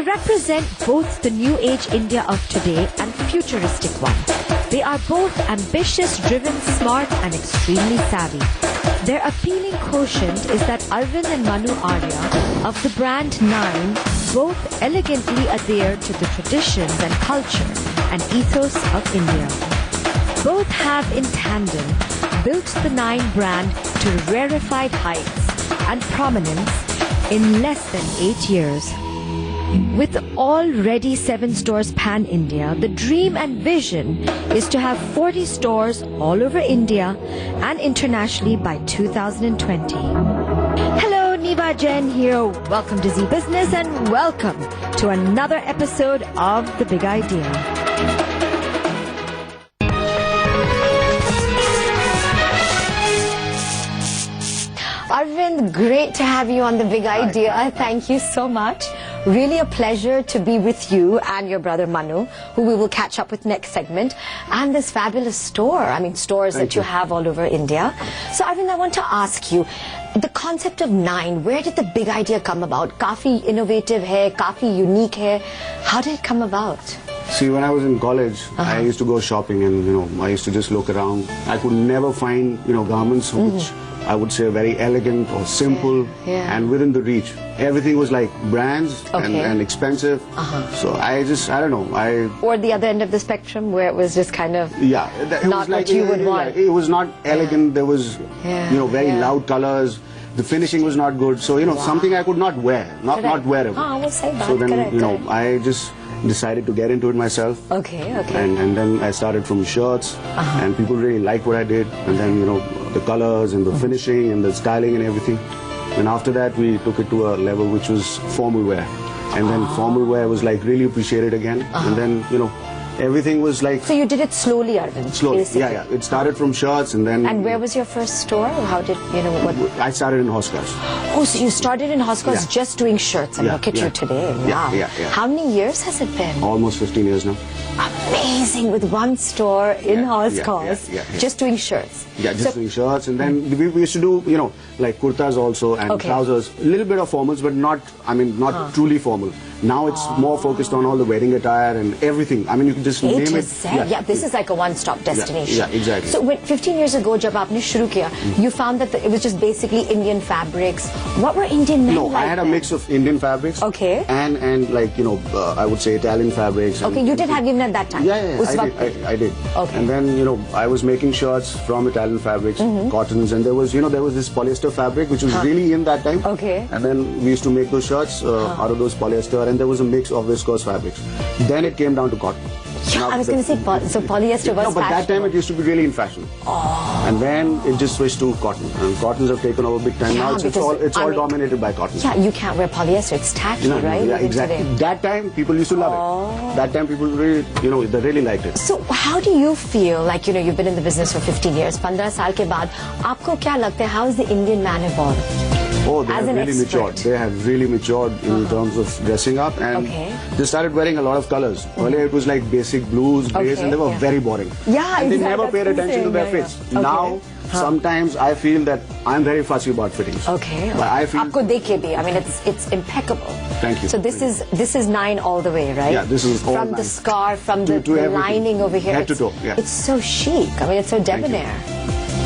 represent both the new age India of today and futuristic one. They are both ambitious, driven, smart and extremely savvy. Their appealing quotient is that Arvind and Manu Arya of the brand Nine both elegantly adhere to the traditions and culture and ethos of India. Both have in tandem built the Nine brand to rarefied heights and prominence in less than 8 years. With already 7 stores pan-India, the dream and vision is to have 40 stores all over India and internationally by 2020. Hello, Niva Jain here. Welcome to Zee Business and welcome to another episode of The Big Idea. Arvind, great to have you on The Big Idea. Thank you so much. Really a pleasure to be with you and your brother Manu, who we will catch up with next segment, and this fabulous store. I mean, stores that you have all over India. So, Arvind, I want to ask you, the concept of Nine, where did the big idea come about? Kafi innovative hai, kafi unique hai. How did it come about? See, when I was in college, I used to go shopping and, I used to just look around. I could never find, garments which I would say very elegant or simple and within the reach. Everything was like brands and expensive. So I don't know. Or the other end of the spectrum where it was just kind of not what you would want. It was not elegant. There was, very loud colors. The finishing was not good. So, something I could not wear, not wearable. I will say that. So then, I just decided to get into it myself. Okay. And then I started from shirts, and people really liked what I did. And then, the colors and the finishing and the styling and everything. And after that, we took it to a level which was formal wear. And then formal wear was like really appreciated again. And then, everything was like... So you did it slowly, Arvind? Slowly, yeah. It started from shirts and then... And where was your first store? How did, what... I started in Hoskas. Oh, so you started in Hoskas just doing shirts, and look at you today. Wow. Yeah. How many years has it been? Almost 15 years now. Amazing, with one store in Hoskas, just doing shirts. Yeah, just doing shirts, and then we used to do, like kurtas also and trousers. A little bit of formals, but not truly formal. Now it's more focused on all the wedding attire and everything. I mean, you can just name it. Yeah, this is like a one-stop destination. Yeah, exactly. So when 15 years ago, jab aapne shuru kiya, you found that it was just basically Indian fabrics. What were Indian men like? No, I had a mix of Indian fabrics. Okay. And like, I would say Italian fabrics. Okay, you did have even at that time? Yeah, I did. Okay. And then, I was making shirts from Italian fabrics, cottons, and there was this polyester fabric which was really in that time. Okay. And then we used to make those shirts out of those polyester, and there was a mix of viscose fabrics. Then it came down to cotton. Yeah, I was going to say, so polyester was but that time it used to be really in fashion. And then it just switched to cotton. And cottons have taken over big time. Now it's all dominated by cotton. Yeah, you can't wear polyester. It's tacky, right? Yeah, exactly. That time people used to love it. That time people really, they really liked it. So how do you feel, like, you've been in the business for 15 years, 15 saal ke baad, aapko kya lagta hai, how is the Indian man evolved? Oh, they have really matured. They have really matured in terms of dressing up, and they started wearing a lot of colors. Earlier it was like basic blues, grays, and they were very boring. Yeah, and they never paid attention to their fits. Now, sometimes I feel that I'm very fussy about fittings. Okay. But I feel... Aapko dekh ke bhi, I mean, it's impeccable. Thank you. So this is Nine all the way, right? Yeah, this is all From Nine. the scarf, from the lining over here. Head to toe, yeah. It's so chic. I mean, it's so debonair.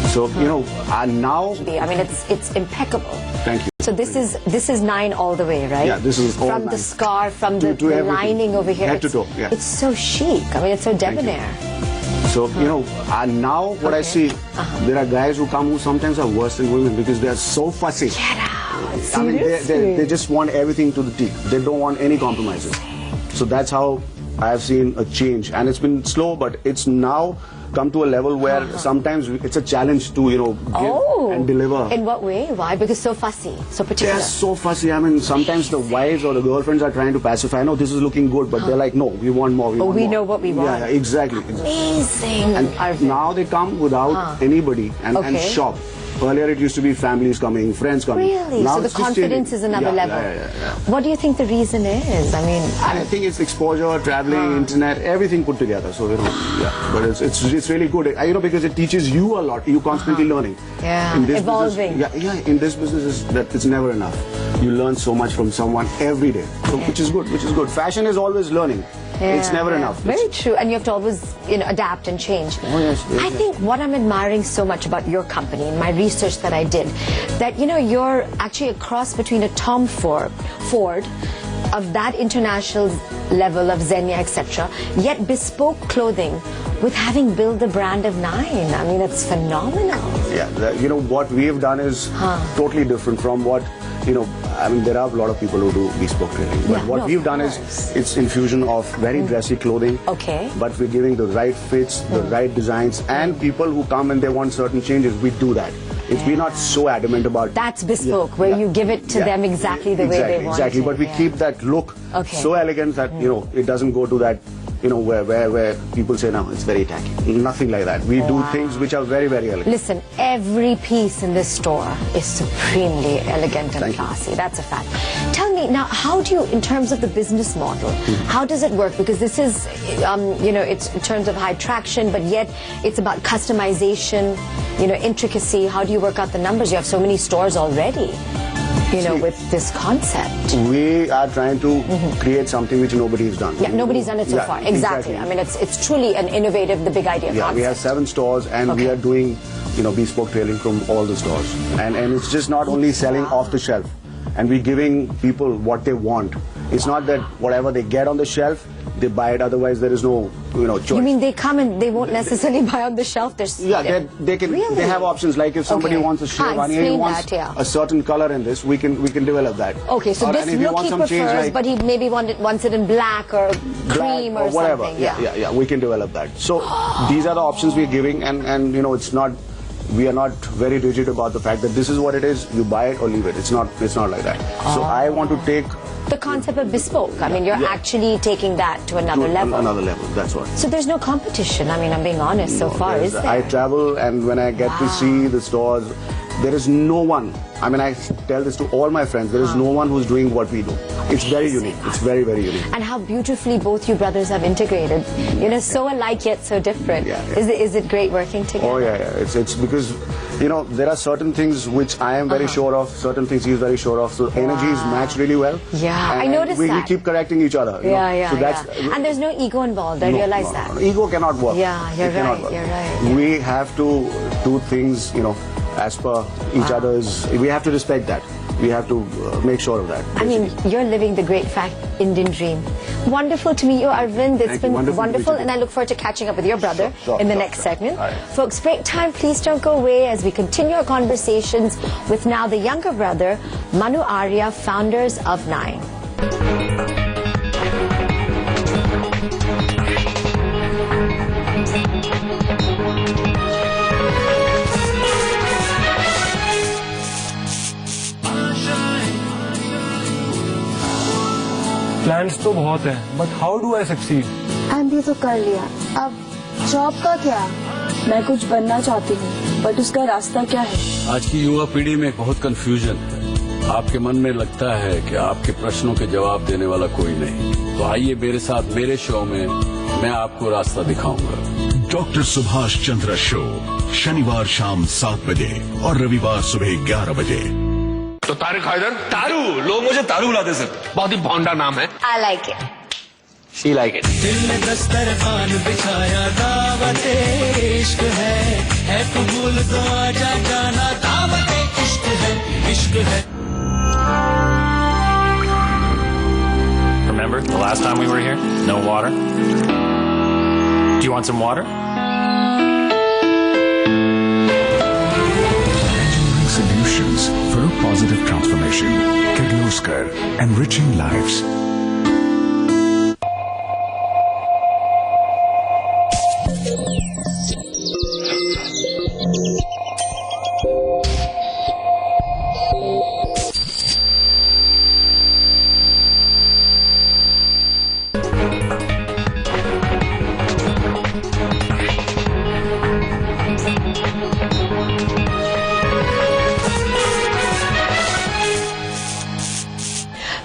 So, now... I mean, it's impeccable. Thank you. So this is Nine all the way, right? Yeah, this is all From Nine. the scarf, from the lining over here. Head to toe, yeah. It's so chic. I mean, it's so debonair. So, now what I see, there are guys who come who sometimes are worse than women because they are so fussy. Get out. I mean, they just want everything to the T. They don't want any compromises. So that's how I have seen a change. And it's been slow, but it's now come to a level where sometimes it's a challenge to, give and deliver. In what way? Why? Because so fussy, so particular. They're so fussy. I mean, sometimes the wives or the girlfriends are trying to pacify. No, this is looking good, but they're like, no, we want more. We know what we want. Yeah, exactly. Amazing. And now they come without anybody and shop. Earlier it used to be families coming, friends coming. Really? Now So the it's just confidence changing. is another level. Yeah. What do you think the reason is? I mean, I think it's exposure, traveling, internet, everything put together. So but it's really good. Because it teaches you a lot. You constantly learning. Yeah, in this evolving. Business, in this business it's never enough. You learn so much from someone every day, so which is good. Fashion is always learning. It's never enough. Very true. And you have to always, adapt and change. Oh, yes. I think what I'm admiring so much about your company, in my research that I did, that, you're actually a cross between a Tom Ford of that international level of Xenia, etc., yet bespoke clothing with having built the brand of Nine. I mean, it's phenomenal. Yeah, what we have done is totally different from what, there are a lot of people who do bespoke training. But what we've done is, it's infusion of very dressy clothing. Okay. But we're giving the right fits, the right designs, and people who come and they want certain changes, we do that. We're not so adamant about... That's bespoke, where you give it to them exactly the way they want it. But we keep that look so elegant that, it doesn't go to that, where people say, no, it's very tacky. Nothing like that. We do things which are very, very elegant. Listen, every piece in this store is supremely elegant and classy. That's a fact. Tell me, now, how do you, in terms of the business model, how does it work? Because this is, it's in terms of high traction, but yet it's about customization, intricacy. How do you work out the numbers? You have so many stores already. With this concept. We are trying to create something which nobody's done. Yeah, nobody's done it so far. Exactly. I mean, it's truly an innovative, the big idea concept. We have 7 stores and we are doing, bespoke tailoring from all the stores. And it's just not only selling off the shelf. And we're giving people what they want. It's not that whatever they get on the shelf, they buy it. Otherwise, there is no, choice. You mean they come and they won't necessarily buy on the shelf? They can. Really? They have options. Like if somebody wants a sherwani and he wants a certain color in this, we can develop that. Okay, so this look he prefers, but he maybe wants it in black or cream or whatever. something. Yeah, we can develop that. So these are the options we're giving, and it's not. We are not very rigid about the fact that this is what it is. You buy it or leave it. It's not like that. So I want to take the concept of bespoke. I mean, you're actually taking that to another level. Another level. That's what. So there's no competition. I mean, I'm being honest. So far, is there? I travel, and when I get to see the stores, there is no one. I mean, I tell this to all my friends. There is no one who's doing what we do. It's very unique. It's very, very unique. And how beautifully both you brothers have integrated. So alike yet so different. Is it great working together? Oh yeah. It's because there are certain things which I am very sure of. Certain things he's very sure of. So energies match really well. Yeah, I noticed that. We keep correcting each other. And there's no ego involved. I realize that. No. Ego cannot work. Yeah, you're right. We have to do things as per each other's. We have to respect that. We have to make sure of that. Basically. I mean, you're living the great Indian dream. Wonderful to meet you, Arvind. It's been wonderful, and I look forward to catching up with your brother in the next segment. Right. Folks, break time. Please don't go away as we continue our conversations with now the younger brother, Manu Arya, founders of Nine. Plans तो बहुत हैं, but how do I succeed? MBA तो कर लिया, अब job का क्या? मैं कुछ बनना चाहती हूँ, बट उसका रास्ता क्या है? आज की युवा पीढ़ी में बहुत कंफ्यूजन है। आपके मन में लगता है कि आपके प्रश्नों के जवाब देने वाला कोई नहीं, तो आइए मेरे साथ मेरे शो में मैं आपको रास्ता दिखाऊंगा। डॉक्टर सुभाष चंद्र शो शनिवार शाम 7 बजे और रविवार सुबह 11 बजे। तो तारिक हैदर? तारू, लोग मुझे तारू बुलाते सर, बहुत ही भौंडा नाम है। I like it. She like it. दिल में दस्तरखान बिछाया दावते इश्क है कबूल तो आजा जाना दावते इश्क है। Remember the last time we were here? No water? Do you want some water? Solutions for a positive transformation. Kirloskar, enriching lives.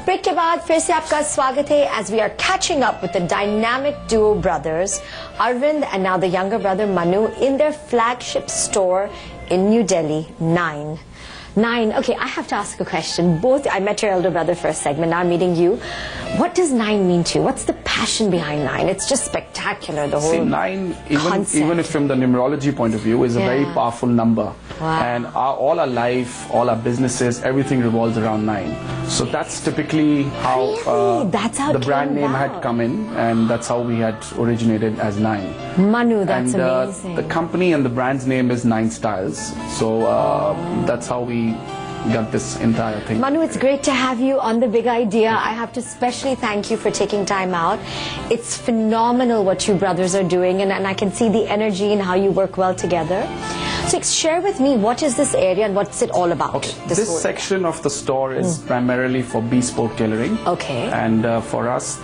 Break के बाद फिर से आपका स्वागत है as we are catching up with the dynamic duo brothers Arvind and now the younger brother Manu in their flagship store in New Delhi, Nine. Nine, okay, I have to ask a question. Both, I met your elder brother for a segment, now I'm meeting you. What does Nine mean to you? What's the passion behind Nine? It's just spectacular, the whole See, 9, concept. even if from the numerology point of view, is a very powerful number. Wow. And all our life, all our businesses, everything revolves around 9. So that's typically how, Really? That's how the it brand came name about. had come in, and that's how we had originated as 9. Manu, that's and amazing. the company and the brand's name is 9 Styles. So that's how we got this entire thing. Manu, it's great to have you on The Big Idea. I have to especially thank you for taking time out. It's phenomenal what you brothers are doing, and I can see the energy and how you work well together. So share with me, what is this area and what's it all about? Okay. This This whole section of the store is primarily for bespoke tailoring. Okay. And for us,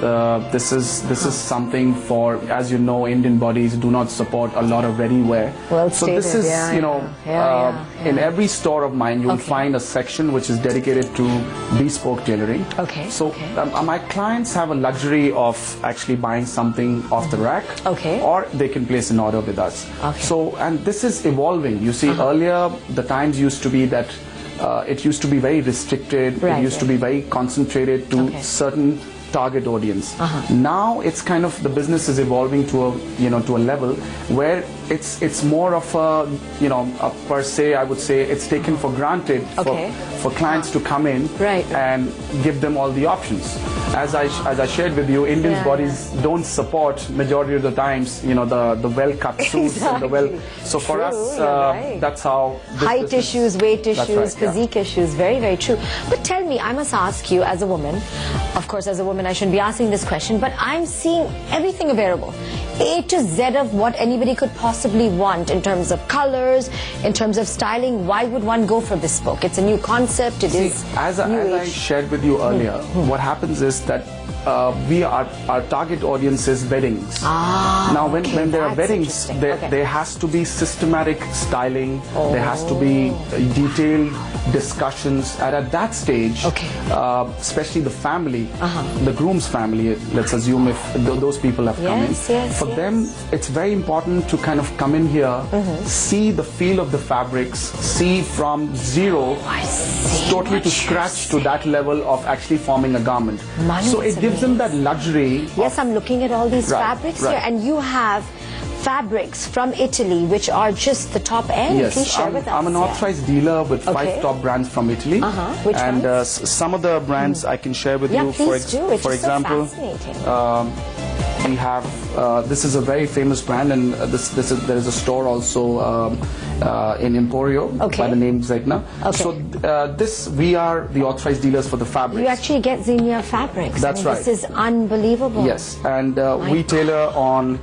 this is something for, as you know, Indian bodies do not support a lot of ready wear. Well so this stated, is, yeah, you know, in every store of mine, you'll Okay. find a section which is dedicated to bespoke tailoring. Okay, So okay. my clients have a luxury of actually buying something off the rack. Okay. Or they can place an order with us. Okay. So, and this is evolving. You see, earlier the times used to be that it used to be very restricted. Right, it used to be very concentrated to Okay. certain target audience. Now it's kind of, the business is evolving to a level where it's more of a, a per se, I would say, it's taken for granted Okay. for clients to come in Right. and give them all the options. As I shared with you, Indians' Yeah, bodies don't support majority of the times, the well-cut suits and the well. So for True, us, you're right. that's how this height business- issues, weight That's issues, right, yeah. physique issues. Very, very true. But tell me, I must ask you as a woman, of course as a woman I shouldn't be asking this question, but I'm seeing everything available. A to Z of what anybody could possibly want in terms of colors, in terms of styling. Why would one go for bespoke? It's a new concept. It See, is as new I age. shared with you earlier, what happens is that our target audience is weddings. Now, when there are that's weddings, interesting. there, Okay. there has to be systematic styling. There has to be detailed discussions. And at that stage, Okay. especially the family, the groom's family, let's assume if those people have come in. Yes, For yes. them, it's very important to kind of come in here, see the feel of the fabrics, see from zero I see totally what to you're scratch to that level of actually forming a garment. Manu, So it's it gives them that luxury. Yes, I'm looking at all these Right, fabrics right. here, and you have fabrics from Italy, which are just the top end. Please Yes, share with us. I'm an Yeah. authorized dealer with Okay. 5 top brands from Italy. Which and ones? some of the brands I can share with Yeah, you. please do. It's for just so example, fascinating. we have this is a very famous brand, and there is a store also in Emporio Okay. by the name Zegna. Okay. So we are the authorized dealers for the fabrics. You actually get Xenia fabrics. That's right. This is unbelievable. Yes, and we tailor on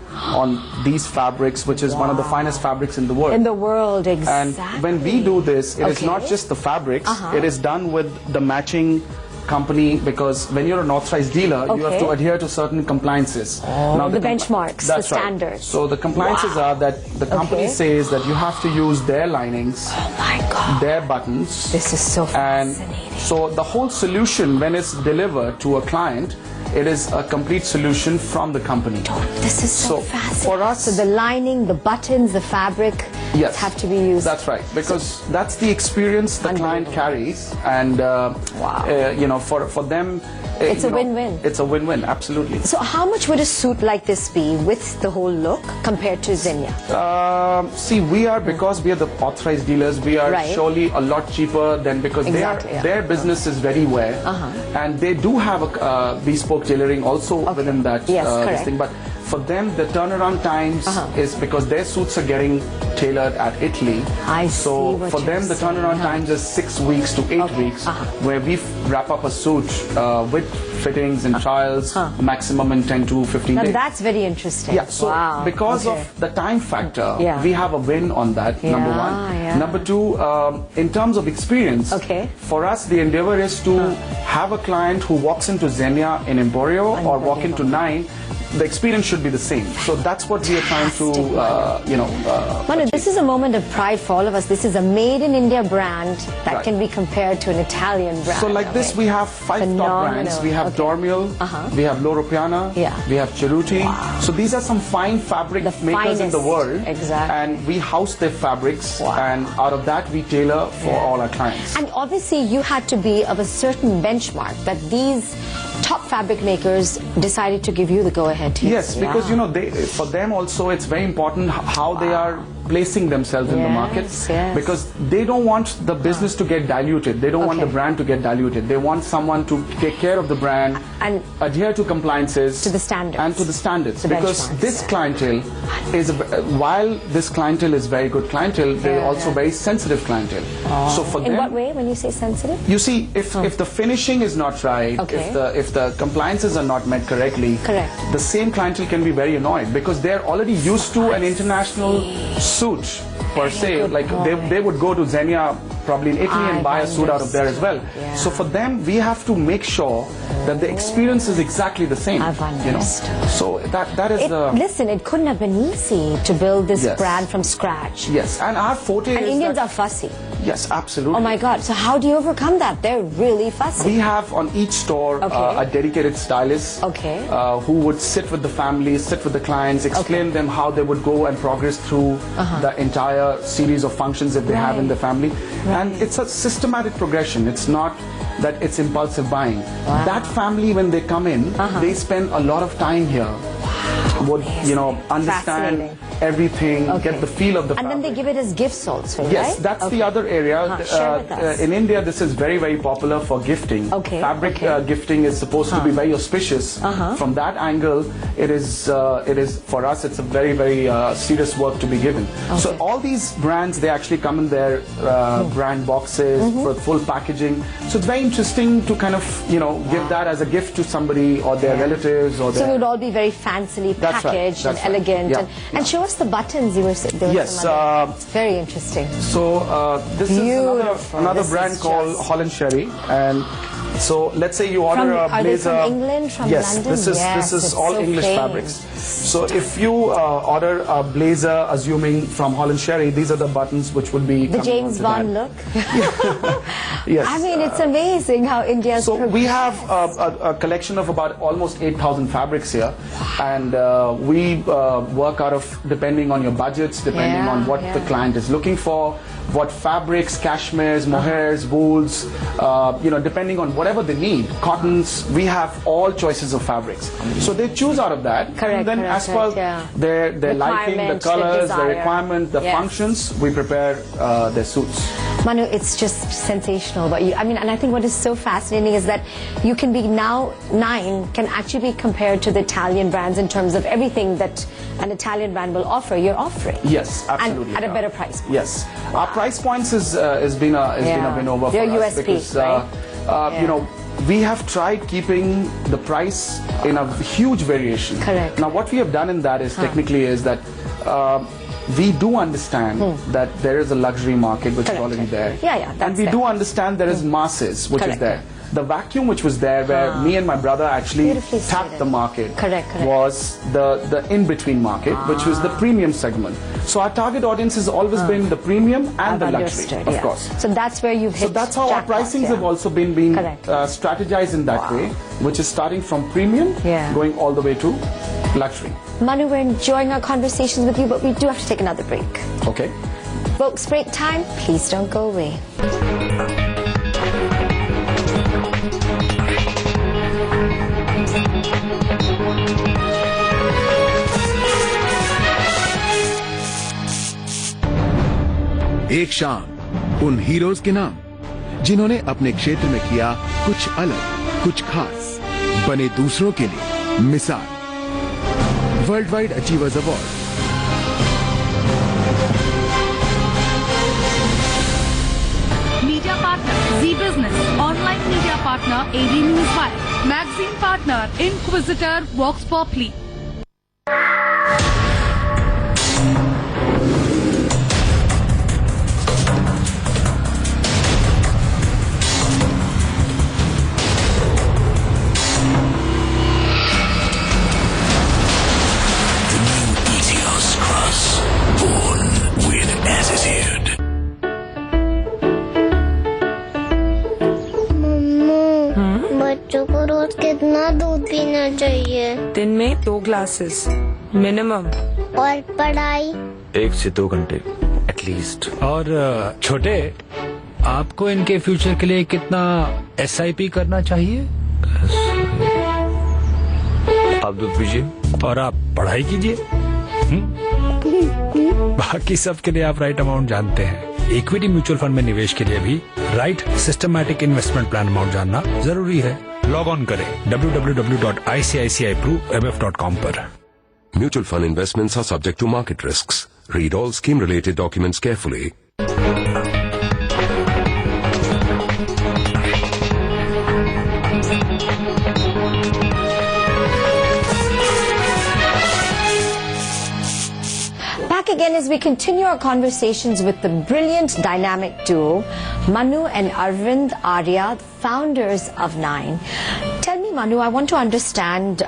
these fabrics, which is one of the finest fabrics in the world. In the world, And exactly. when we do this, it is Okay. not just the fabrics, it is done with the matching company, because when you're an authorized dealer, you have Okay. to adhere to certain compliances. the benchmarks, the that's right. standards. So the compliances are that the company Okay. says that you have to use their linings, Oh my God. their buttons. This is so And fascinating. so the whole solution, when it's delivered to a client, it is a complete solution from the company. This is so, So, fascinating. for us- so the lining, the buttons, the fabric Yes, have to be used. That's right, because that's the experience the client carries, and for them, It's a win-win. It's a win-win, absolutely. So how much would a suit like this be with the whole look compared to Xenia? See, because we are the authorized dealers, we are Right. surely a lot cheaper than, because Exactly, yeah. their business is very well, and they do have a bespoke tailoring also within that Yes, this correct. thing. But for them, the turnaround times is because their suits are getting tailored at Italy. I so see what for you're them, the saying, turnaround times is 6 weeks to 8 weeks, where we wrap up a suit with fittings and trials, maximum in 10 to 15 Now days. that's very interesting. Yeah, so wow. because Okay. of the time factor, Yeah. we have a win on that, number Yeah, one. yeah. Number two, in terms of experience, Okay. for us the endeavor is to have a client who walks into Xenia in Emporio or walk into Nine the experience should be the same. So that's what we are trying to, Manu, this is a moment of pride for all of us. This is a made in India brand that Right. can be compared to an Italian brand. So like this, we have 5 top brands. We have Dormil, we have Loro Piana, Yeah. we have Cerruti. So these are some fine fabric The makers in the finest. world. Exactly. And we house their fabrics, Wow. and out of that we tailor for all our clients. And obviously, you had to be of a certain benchmark that these top fabric makers decided to give you the go-ahead to. Yes, because for them also it's very important how they are placing themselves in the market, Yes. because they don't want the business to get diluted. They don't want the Okay. brand to get diluted. They want someone to take care of the brand And adhere to compliances, to the standards. and to the standards. The Because benchmarks, this clientele is, while this clientele is very good clientele, they're also very sensitive clientele. So for In them, what way when you say sensitive? you see, if the finishing is not right, Okay. if the compliances are not met correctly, Correct. the same clientele can be very annoyed because they're already used to an international suit per se. Like they would go to Xenia probably in Italy and buy a suit out of there as well. Yeah. So for them, we have to make sure that the experience is exactly the same. I've understood. So that is the Listen, it couldn't have been easy to build this Yes. brand from scratch. yes. And our forte And is Indians that, are fussy. yes, absolutely. Oh my God! So how do you overcome that? They're really fussy. We have on each store Okay. a dedicated stylist Okay. who would sit with the families, sit with the clients, explain them how they would go and progress through the entire series of functions that they have in Right. the family. And it's a systematic progression. It's not that it's impulsive buying. That family, when they come in, they spend a lot of time here. Would understand Fascinating. everything, Okay. get the feel of the And then they fabric. give it as gifts also, Yes, right? that's Okay. the other area. Share with us. In India, this is very, very popular for gifting. Okay, Fabric okay. gifting is supposed to be very auspicious. From that angle, it is for us. It's a very, very serious work to be given. So all these brands, they actually come in their brand boxes for full packaging. So it's very interesting to kind of give that as a gift to somebody or their relatives or So their. it would all be very fancily That's right, packaged that's and right. elegant. Yeah, And show us the buttons you were saying. There were Yes, some other- it's very interesting. So this Beautiful. is another This brand is called just- Holland Sherry, and so let's say you order a Are they blazer. from England, from yes, London? this is Yes, it's all so English famed. fabrics. So if you order a blazer, assuming from Holland Sherry, these are the buttons which would be The coming James onto Bond that. look. Yes. I mean, it's amazing how India's So we have a collection of about almost 8,000 fabrics here, and we work out of depending on your budgets, depending on what the client is looking for, what fabrics, cashmeres, mohairs, wools, depending on whatever they need, cottons. We have all choices of fabrics, so they choose out of that. Correct, And then correct, as per correct, yeah. their liking, the Requirement, the colors, the desire. requirement, the Yes. functions, we prepare their suits. Manu, it's just sensational. But and I think what is so fascinating is that you can be now can actually be compared to the Italian brands in terms of everything that an Italian brand will offer. You're offering. Yes, absolutely. And at a better price. Yes, our price points has been a win over They're for us USP, because right? we have tried keeping the price in a huge variation. Correct. Now, what we have done in that is technically is that. We do understand that there is a luxury market which Correct. is already there. Yeah, and that's we there. do understand there is masses which is Correct. there. The vacuum which was there, where me and my brother actually Beautifully tapped stated. the market, Correct. was the in-between market, which was the premium segment. So our target audience has always been the premium and I've the luxury, understood, of yeah. course. So that's where you've hit. So that's how our jackpot, pricings yeah. have also been Correct. strategized in that way, which is starting from premium, Yeah. going all the way to luxury. Manu, we're enjoying our conversations with you, but we do have to take another break. Okay. Folks, break time. Please don't go away. एक शाम उन heroes के नाम जिन्होंने अपने क्षेत्र में किया कुछ अलग, कुछ खास, बने दूसरों के लिए मिसाल। World wide achievers award Media partner, Z Business. Online media partner, AD Newswire. Magazine partner, Inquisitor, Vox Populi. बच्चों को रोज कितना दूध पीना चाहिए? दिन में 2 ग्लासेस मिनिमम। और पढ़ाई? 1 से 2 घंटे एटलीस्ट। और छोटे, आपको इनके फ्यूचर के लिए कितना SIP करना चाहिए? आप दूध पीजिए और आप पढ़ाई कीजिए। बाकी सब के लिए आप राइट अमाउंट जानते हैं। इक्विटी म्यूचुअल फंड में निवेश के लिए भी right systematic investment plan amount जानना जरूरी है। लॉग ऑन करें www.icicipru.mf.com पर। Mutual fund investments are subject to market risks. Read all scheme-related documents carefully. Back again as we continue our conversations with the brilliant dynamic duo, Manu and Arvind Arya, founders of Nine. Tell me, Manu, I want to understand,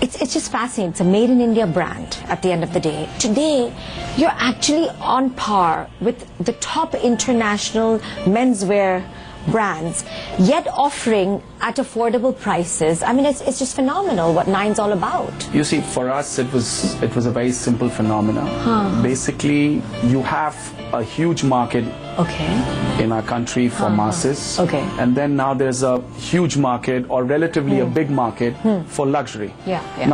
it's just fascinating. It's a made in India brand at the end of the day. Today, you're actually on par with the top international menswear brands, yet offering at affordable prices. I mean, it's just phenomenal what Nine's all about. You see, for us, it was a very simple phenomenon. Basically, you have a huge market in our country for masses. And then now there's a huge market, or relatively a big market, for luxury.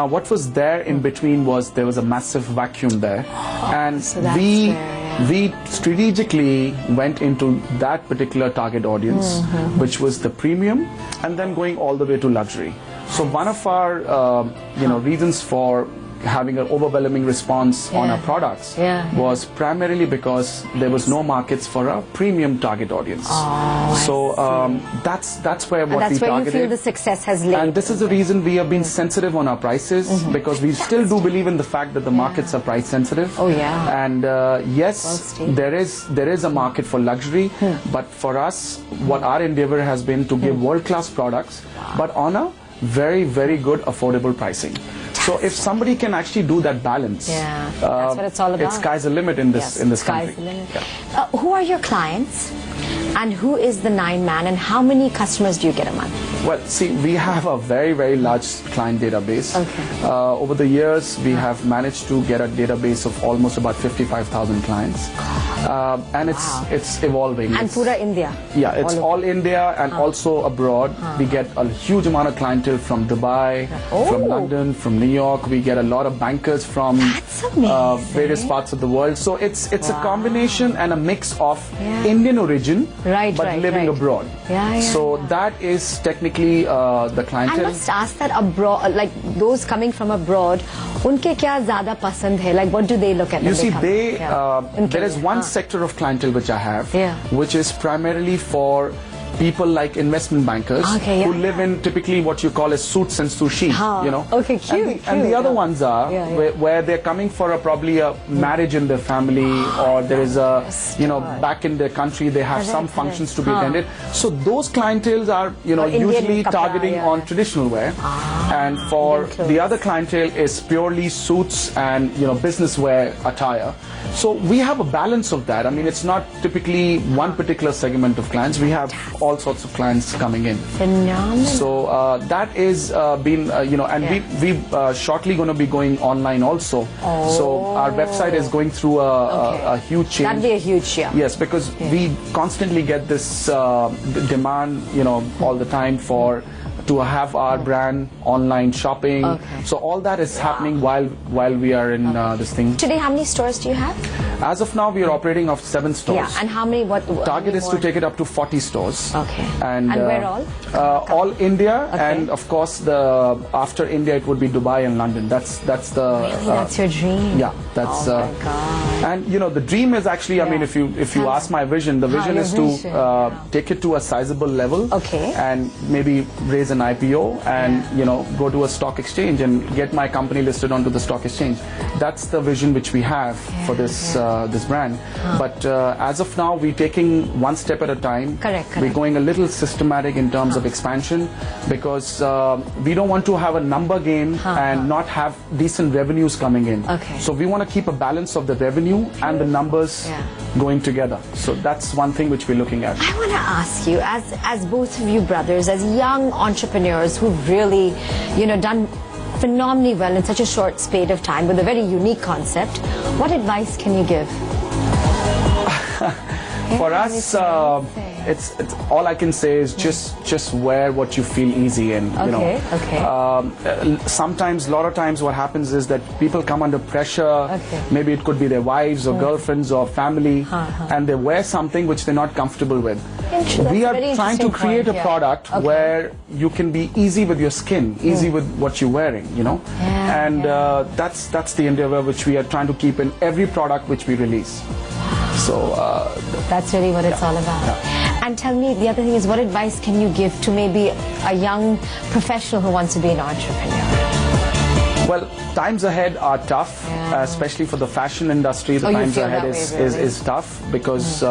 Now, what was there in between was there was a massive vacuum there. And so we strategically went into that particular target audience, which was the premium, and then going all the way to luxury. So one of our reasons for having an overwhelming response on our products was primarily because there was no markets for a premium target audience. That's where what we targeted. That's where you feel the success has laid. And this is the reason we have been sensitive on our prices, because we still do believe in the fact that the markets are price sensitive. And yes, there is a market for luxury, but for us, what our endeavor has been to give world-class products, but on a very, very good affordable pricing. So if somebody can actually do that balance, that's what it's all about. It's sky's the limit in this country. Sky's the limit. Who are your clients, and who is the Nine Man, and how many customers do you get a month? Well, see, we have a very, very large client database. Over the years, we have managed to get a database of almost about 55,000 clients. And it's evolving. And pura India? Yeah, it's all India and also abroad. We get a huge amount of clientele from Dubai, from London, from New York. We get a lot of bankers from various parts of the world. So it's a combination and a mix of Indian origin, but living abroad. So that is technically the clientele. I must ask that abroad, like those coming from abroad, unke kya zyada pasand hai? Like what do they look at? You see, there is one sector of clientele which I have, which is primarily for people like investment bankers who live in typically what you call as suits and sushi, cute. And the other ones are where they're coming for probably a marriage in their family, or there is a back in their country they have some functions to be attended. So those clienteles are usually targeting on traditional wear, and for the other clientele is purely suits and business wear attire. So we have a balance of that. I mean, it's not typically one particular segment of clients. We have all sorts of clients coming in. Phenomenal. So that is been and we shortly going to be going online also. So our website is going through a huge change. That'd be a huge Yes, because we constantly get this demand all the time for to have our brand online shopping. So all that is happening while we are in this thing. Today, how many stores do you have? As of now, we are operating of 7 stores. Yeah, and how many? What target is to take it up to 40 stores. And where all? All India, and of course after India it would be Dubai and London. That's the. Really, that's your dream. Yeah, that's. Oh my God. And the dream is actually, I mean, if you ask my vision, the vision is to take it to a sizable level. And maybe raise an IPO and go to a stock exchange and get my company listed onto the stock exchange. That's the vision which we have for this this brand. But as of now, we're taking one step at a time. Correct. We're going a little systematic in terms of expansion because we don't want to have a number game and not have decent revenues coming in. Okay. So we want to keep a balance of the revenue and the numbers going together. So that's one thing which we're looking at. I want to ask you, as both of you brothers, as young entrepreneurs who've really, done phenomenally well in such a short spate of time with a very unique concept, what advice can you give? For us, it's all I can say is just wear what you feel easy in. Sometimes, a lot of times, what happens is that people come under pressure. Maybe it could be their wives or girlfriends or family, and they wear something which they're not comfortable with. We are trying to create a product where you can be easy with your skin, easy with what you're wearing, and that's the endeavor which we are trying to keep in every product which we release. So that's really what it's all about. And tell me, the other thing is, what advice can you give to maybe a young professional who wants to be an entrepreneur? Well, times ahead are tough, especially for the fashion industry. The times ahead is tough because,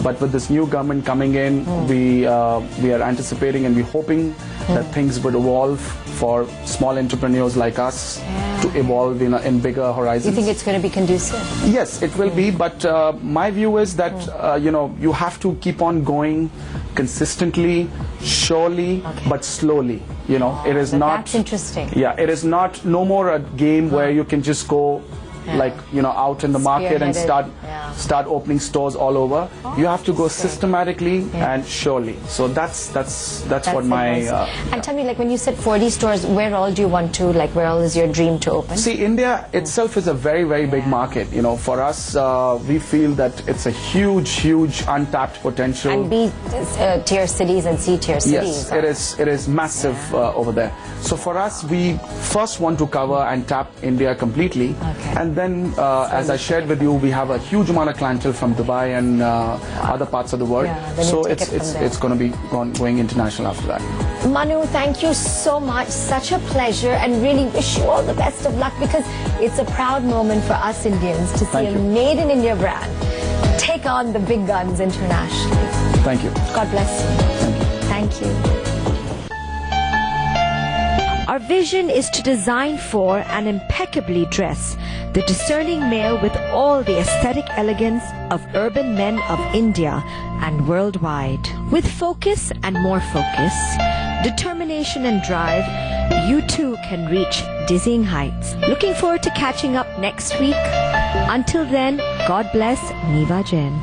but with this new government coming in, we are anticipating and we're hoping that things would evolve for small entrepreneurs like us to evolve in bigger horizons. You think it's going to be conducive? Yes, it will be, but my view is that you have to keep on going consistently, surely, but slowly. It is not. That's interesting. Yeah, it is not no more a game where you can just go out in the market and start opening stores all over. You have to go systematically and surely. So that's what my and tell me, like, when you said 40 stores, where all do you want to, where all is your dream to open? See, India itself is a very, very big market. For us, we feel that it's a huge untapped potential. And B tier cities and C tier cities. Yes, it is massive over there. So for us, we first want to cover and tap India completely. And then, as I shared with you, we have a huge amount of clientele from Dubai and other parts of the world. So it's going to be going international after that. Manu, thank you so much. Such a pleasure, and really wish you all the best of luck, because it's a proud moment for us Indians to see a made in India brand take on the big guns internationally. Thank you. God bless you. Thank you. Our vision is to design for and impeccably dress the discerning male with all the aesthetic elegance of urban men of India and worldwide. With focus and more focus, determination and drive, you too can reach dizzying heights. Looking forward to catching up next week. Until then, God bless Niva Jain.